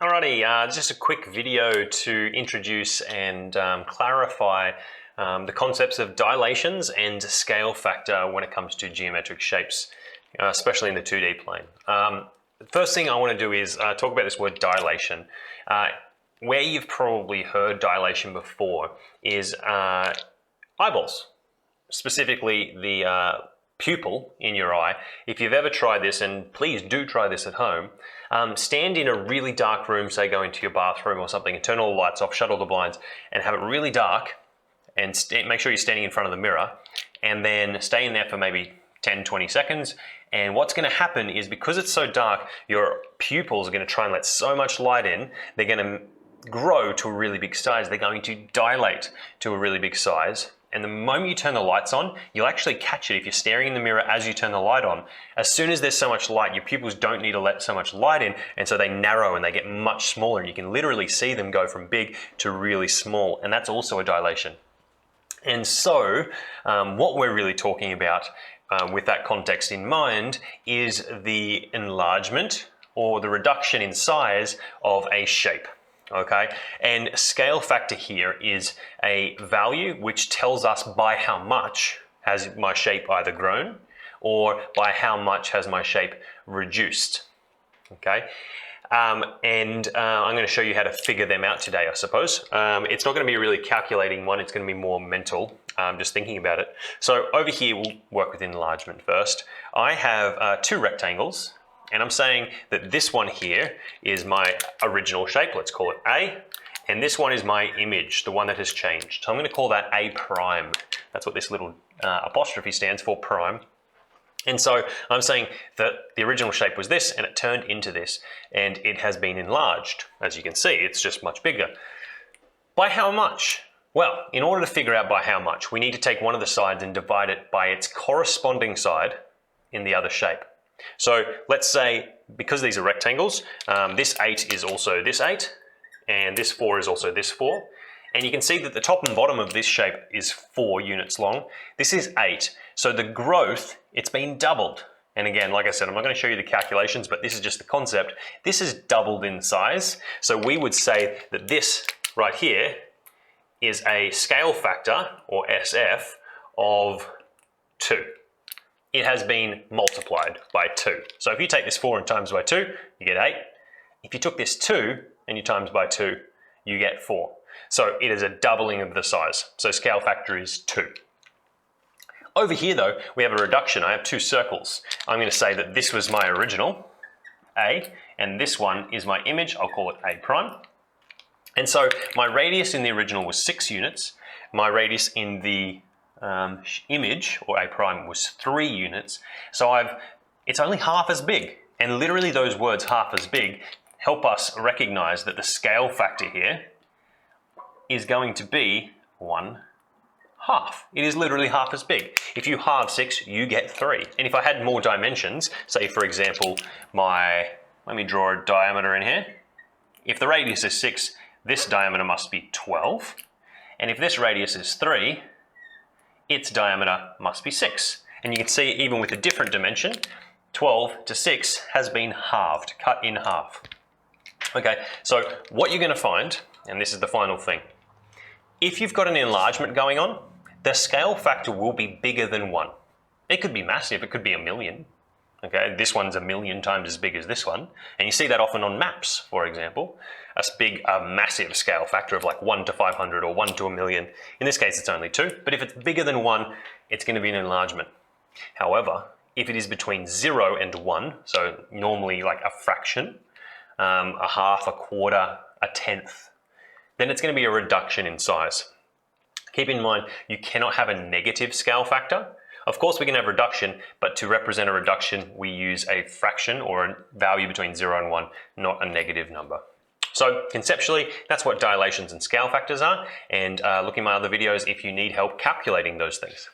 Alrighty, just a quick video to introduce and clarify the concepts of dilations and scale factor when it comes to geometric shapes, especially in the 2D plane. The first thing I want to do is talk about this word dilation. Where you've probably heard dilation before is eyeballs, specifically the pupil in your eye. If you've ever tried this, and please do try this at home, stand in a really dark room, say go into your bathroom or something, and turn all the lights off, shut all the blinds, and have it really dark, and make sure you're standing in front of the mirror, and then stay in there for maybe 10-20 seconds. And what's going to happen is, because it's so dark, your pupils are going to try and let so much light in, they're going to grow to a really big size. They're going to dilate to a really big size. And the moment you turn the lights on, you'll actually catch it if you're staring in the mirror as you turn the light on. As soon as there's so much light, your pupils don't need to let so much light in, and so they narrow and they get much smaller, and you can literally see them go from big to really small, and that's also a dilation. And so what we're really talking about with that context in mind is the enlargement or the reduction in size of a shape. Okay, and scale factor here is a value which tells us by how much has my shape either grown or by how much has my shape reduced. Okay, I'm going to show you how to figure them out today, I suppose. It's not going to be a really calculating one, it's going to be more mental, just thinking about it. So over here, we'll work with enlargement first. I have two rectangles. And I'm saying that this one here is my original shape, let's call it A, and this one is my image, the one that has changed. So I'm going to call that A prime. That's what this little apostrophe stands for, prime. And so I'm saying that the original shape was this, and it turned into this, and it has been enlarged. As you can see, it's just much bigger. By how much? Well, in order to figure out by how much, we need to take one of the sides and divide it by its corresponding side in the other shape. So let's say, because these are rectangles, this 8 is also this 8, and this 4 is also this 4. And you can see that the top and bottom of this shape is 4 units long. This is 8. So the growth, it's been doubled. And again, like I said, I'm not going to show you the calculations, but this is just the concept. This is doubled in size. So we would say that this right here is a scale factor, or SF, of 2. It has been multiplied by 2. So if you take this 4 and times by 2, you get 8. If you took this 2 and you times by 2, you get 4. So it is a doubling of the size. So scale factor is 2. Over here though, we have a reduction. I have two circles. I'm going to say that this was my original, A, and this one is my image. I'll call it A prime. And so my radius in the original was 6 units. My radius in the image, or A prime, was 3 units. So it's only half as big. And literally those words, half as big, help us recognize that the scale factor here is going to be 1/2. It is literally half as big. If you halve 6, you get 3. And if I had more dimensions, say for example, let me draw a diameter in here. If the radius is 6, this diameter must be 12. And if this radius is 3, its diameter must be 6. And you can see, even with a different dimension, 12 to 6 has been halved, cut in half. Okay, so what you're going to find, and this is the final thing, if you've got an enlargement going on, the scale factor will be bigger than 1. It could be massive, it could be 1,000,000. Okay, this one's 1,000,000 times as big as this one. And you see that often on maps, for example. A massive scale factor of like 1 to 500 or 1 to 1,000,000. In this case, it's only 2. But if it's bigger than 1, it's going to be an enlargement. However, if it is between 0 and 1, so normally like a fraction, a half, a quarter, a tenth, then it's going to be a reduction in size. Keep in mind, you cannot have a negative scale factor. Of course, we can have reduction, but to represent a reduction, we use a fraction or a value between 0 and 1, not a negative number. So conceptually, that's what dilations and scale factors are. And look in my other videos if you need help calculating those things.